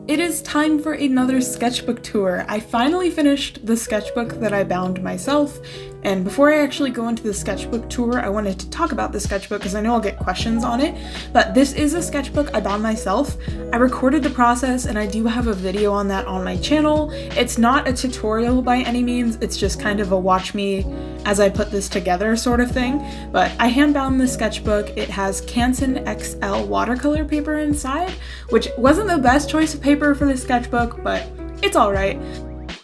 It is time for another sketchbook tour. I finally finished the sketchbook that I bound myself, and before I actually go into the sketchbook tour, I wanted to talk about the sketchbook because I know I'll get questions on it, but this is a sketchbook I bound myself. I recorded the process and I do have a video on that on my channel. It's not a tutorial by any means, it's just kind of a watch me as I put this together sort of thing, but I hand bound the sketchbook. It has Canson XL watercolor paper inside, which wasn't the best choice of paper for the sketchbook, but it's alright.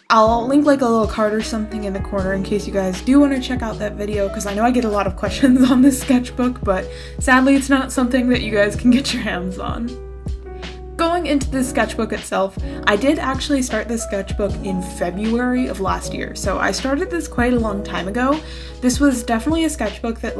I'll link like a little card or something in the corner in case you guys do want to check out that video, because I know I get a lot of questions on this sketchbook, but sadly it's not something that you guys can get your hands on. Going into the sketchbook itself, I did actually start this sketchbook in February of last year, so I started this quite a long time ago. This was definitely a sketchbook that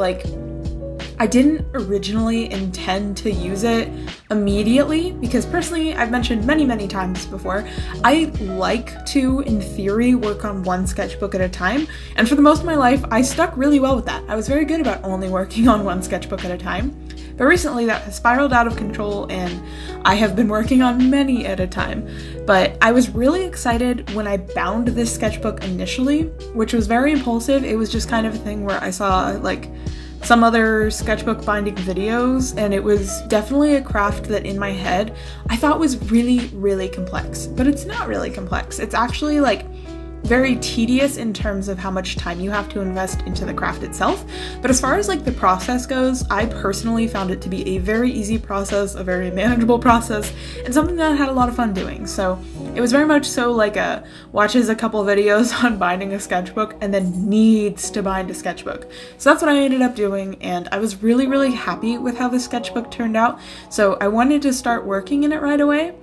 I didn't originally intend to use it immediately because personally, I've mentioned many times before, I like to, in theory, work on one sketchbook at a time, and for the most of my life, I stuck really well with that. I was very good about only working on one sketchbook at a time, but recently that has spiraled out of control and I have been working on many at a time. But I was really excited when I bound this sketchbook initially, which was very impulsive. It was just kind of a thing where I saw some other sketchbook binding videos, and it was definitely a craft that in my head I thought was really complex, but it's not really complex. It's actually very tedious in terms of how much time you have to invest into the craft itself, but as far as the process goes, I personally found it to be a very easy process, a very manageable process, and something that I had a lot of fun doing. So it was very much so watches a couple videos on binding a sketchbook and then needs to bind a sketchbook. So that's what I ended up doing, and I was really happy with how the sketchbook turned out, so I wanted to start working in it right away.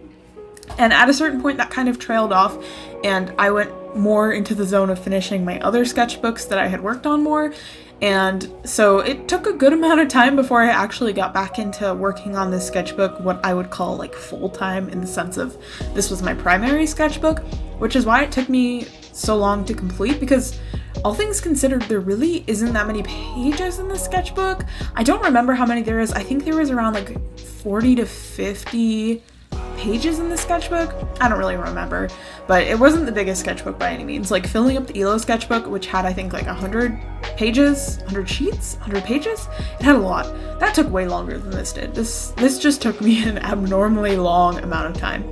And at a certain point that kind of trailed off and I went more into the zone of finishing my other sketchbooks that I had worked on more, and so it took a good amount of time before I actually got back into working on this sketchbook, what I would call full-time, in the sense of this was my primary sketchbook, which is why it took me so long to complete, because all things considered, there really isn't that many pages in the sketchbook. I don't remember how many there is. I think there was around 40 to 50 pages in the sketchbook. I don't really remember, but it wasn't the biggest sketchbook by any means. Filling up the ELO sketchbook, which had I think 100 pages, 100 sheets, 100 pages, it had a lot. That took way longer than this did. This just took me an abnormally long amount of time.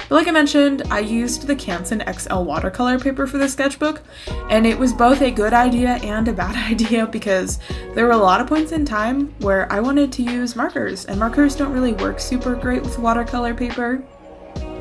But like I mentioned, I used the Canson XL watercolor paper for the sketchbook, and it was both a good idea and a bad idea because there were a lot of points in time where I wanted to use markers, and markers don't really work super great with watercolor paper.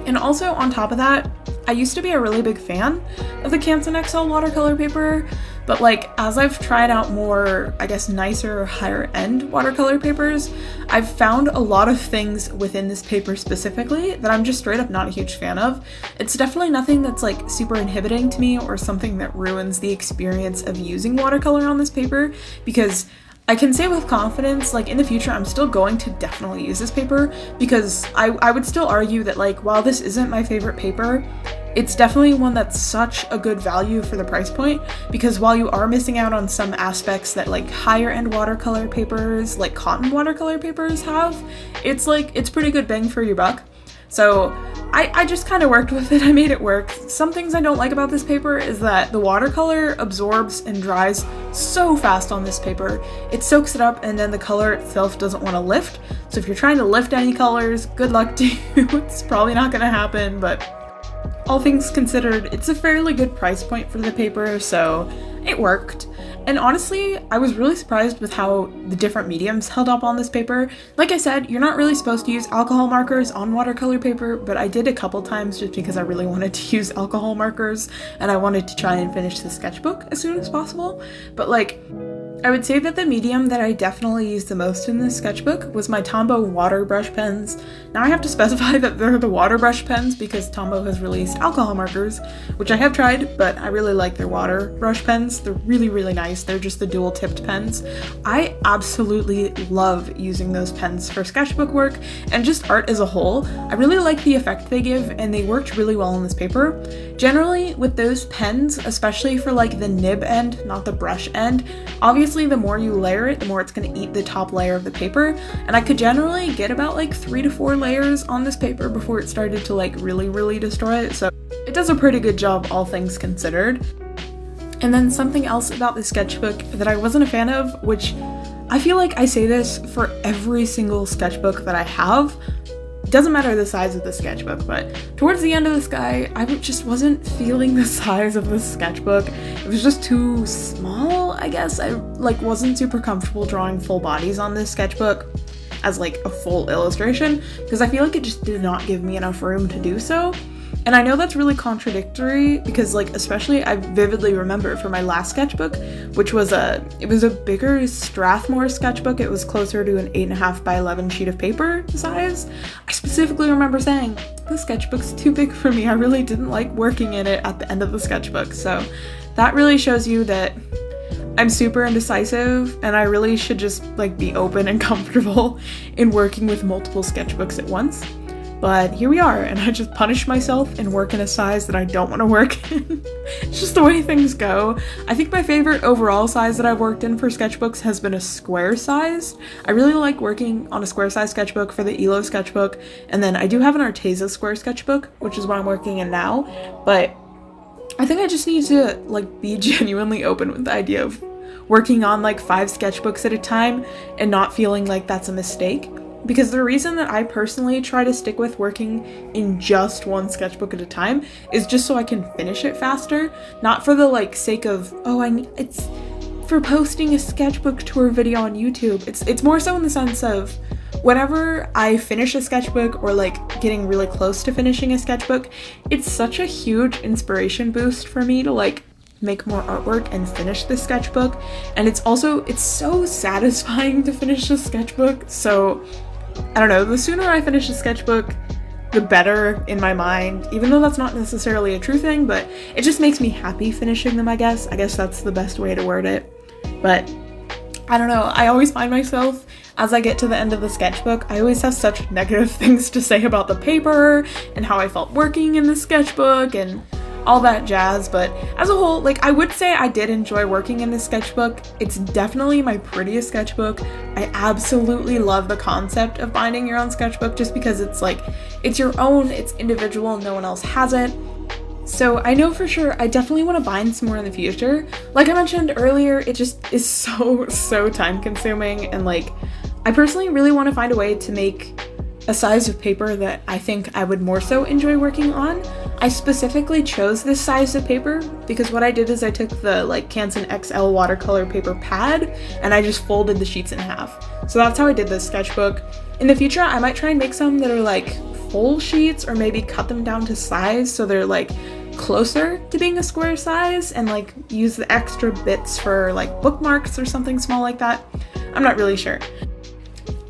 And also on top of that, I used to be a really big fan of the Canson XL watercolor paper, but as I've tried out more, I guess, nicer, higher end watercolor papers, I've found a lot of things within this paper specifically that I'm just straight up not a huge fan of. It's definitely nothing that's super inhibiting to me or something that ruins the experience of using watercolor on this paper, because I can say with confidence, in the future, I'm still going to definitely use this paper, because I would still argue that while this isn't my favorite paper, it's definitely one that's such a good value for the price point, because while you are missing out on some aspects that higher end watercolor papers, cotton watercolor papers have, it's pretty good bang for your buck. So I just kind of worked with it. I made it work. Some things I don't like about this paper is that the watercolor absorbs and dries so fast on this paper. It soaks it up and then the color itself doesn't want to lift. So if you're trying to lift any colors, good luck to you. It's probably not going to happen, but all things considered, it's a fairly good price point for the paper, so it worked. And honestly, I was really surprised with how the different mediums held up on this paper. Like I said, you're not really supposed to use alcohol markers on watercolor paper, but I did a couple times just because I really wanted to use alcohol markers and I wanted to try and finish the sketchbook as soon as possible. But I would say that the medium that I definitely used the most in this sketchbook was my Tombow water brush pens. Now I have to specify that they're the water brush pens because Tombow has released alcohol markers, which I have tried, but I really like their water brush pens. They're really nice. They're just the dual tipped pens. I absolutely love using those pens for sketchbook work and just art as a whole. I really like the effect they give, and they worked really well on this paper. Generally with those pens, especially for the nib end, not the brush end, obviously obviously the more you layer it, the more it's going to eat the top layer of the paper, and I could generally get about like 3 to 4 layers on this paper before it started to like really destroy it, so it does a pretty good job, all things considered. And then something else about the sketchbook that I wasn't a fan of, which I feel like I say this for every single sketchbook that I have. It doesn't matter the size of the sketchbook, but towards the end of this guy, I just wasn't feeling the size of the sketchbook. It was just too small, I guess. I like wasn't super comfortable drawing full bodies on this sketchbook as like a full illustration, because I feel like it just did not give me enough room to do so. And I know that's really contradictory because, like, especially I vividly remember for my last sketchbook, which was it was a bigger Strathmore sketchbook. It was closer to an 8.5 by 11 sheet of paper size. I specifically remember saying, the sketchbook's too big for me. I really didn't like working in it at the end of the sketchbook. So that really shows you that I'm super indecisive and I really should just like be open and comfortable in working with multiple sketchbooks at once. But here we are, and I just punish myself and work in a size that I don't want to work in. It's just the way things go. I think my favorite overall size that I've worked in for sketchbooks has been a square size. I really like working on a square size sketchbook for the ELO sketchbook, and then I do have an Arteza square sketchbook, which is what I'm working in now, but I think I just need to like be genuinely open with the idea of working on like 5 sketchbooks at a time and not feeling like that's a mistake. Because the reason that I personally try to stick with working in just one sketchbook at a time is just so I can finish it faster, not for the like sake of, it's for posting a sketchbook tour video on YouTube. It's more so in the sense of whenever I finish a sketchbook or like getting really close to finishing a sketchbook, it's such a huge inspiration boost for me to like make more artwork and finish the sketchbook. And it's so satisfying to finish a sketchbook. So I don't know, the sooner I finish a sketchbook, the better in my mind, even though that's not necessarily a true thing, but it just makes me happy finishing them, I guess. I guess that's the best way to word it. But I don't know, I always find myself, as I get to the end of the sketchbook, I always have such negative things to say about the paper and how I felt working in the sketchbook and all that jazz. But as a whole, like, I would say I did enjoy working in this sketchbook. It's definitely my prettiest sketchbook. I absolutely love the concept of binding your own sketchbook just because it's like, it's your own, it's individual, no one else has it. So I know for sure I definitely want to bind some more in the future. Like I mentioned earlier, it just is so time consuming, and like, I personally really want to find a way to make a size of paper that I think I would more so enjoy working on. I specifically chose this size of paper because what I did is I took the like Canson XL watercolor paper pad and I just folded the sheets in half. So that's how I did this sketchbook. In the future, I might try and make some that are like full sheets, or maybe cut them down to size so they're like closer to being a square size, and like use the extra bits for like bookmarks or something small like that. I'm not really sure.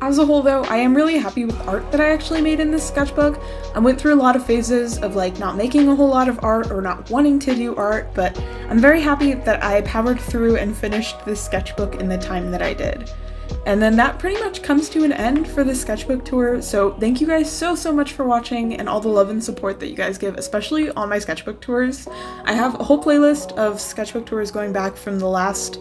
As a whole though, I am really happy with the art that I actually made in this sketchbook. I went through a lot of phases of like not making a whole lot of art or not wanting to do art, but I'm very happy that I powered through and finished this sketchbook in the time that I did. And then that pretty much comes to an end for the sketchbook tour, so thank you guys so much for watching and all the love and support that you guys give, especially on my sketchbook tours. I have a whole playlist of sketchbook tours going back from the last,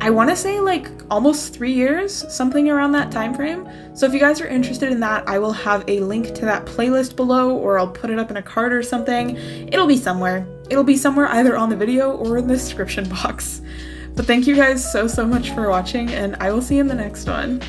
I want to say like almost 3 years, something around that time frame. So if you guys are interested in that, I will have a link to that playlist below, or I'll put it up in a card or something. It'll be somewhere. It'll be somewhere either on the video or in the description box. But thank you guys so much for watching, and I will see you in the next one.